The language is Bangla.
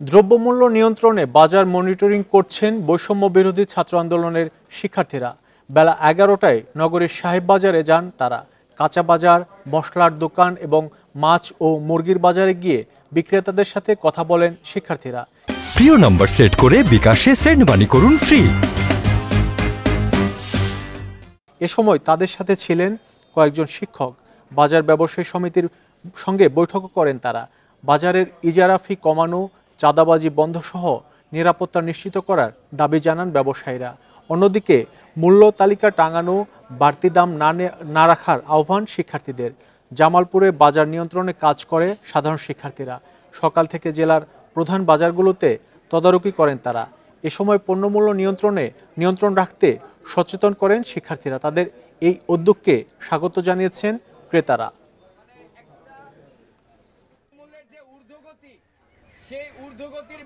দ্রব্যমূল্য নিয়ন্ত্রণে বাজার মনিটরিং করছেন বৈষম্য বিরোধী ছাত্র আন্দোলনের শিক্ষার্থীরা। বেলা 11টায় নগরীর সাহেব বাজারে যান তারা। কাঁচা বাজার, মশলার দোকান এবং মাছ ও মুরগির বাজারে গিয়ে বিক্রেতাদের সাথে কথা বলেন শিক্ষার্থীরা। প্রিয় নম্বর সেট করে বিকাশে সেন্ড মানি করুন ফ্রি। এ সময় তাদের সাথে ছিলেন কয়েকজন শিক্ষক। বাজার ব্যবসায়ী সমিতির সঙ্গে বৈঠক করেন তারা। বাজারের ইজারা ফি কমানো, চাঁদাবাজি বন্ধ সহ নিরাপত্তা নিশ্চিত করার দাবি জানান ব্যবসায়ীরা। অন্যদিকে মূল্য তালিকা টাঙানো, বাড়তি দাম না রাখার আহ্বান শিক্ষার্থীদের। জামালপুরে বাজার নিয়ন্ত্রণে কাজ করে সাধারণ শিক্ষার্থীরা। সকাল থেকে জেলার প্রধান বাজারগুলোতে তদারকি করেন তারা। এ সময় পণ্যমূল্য নিয়ন্ত্রণ রাখতে সচেতন করেন শিক্ষার্থীরা। তাদের এই উদ্যোগকে স্বাগত জানিয়েছেন ক্রেতারা। মূল্যের যে ঊর্ধ্বগতি সেই ঊর্ধ্বগতির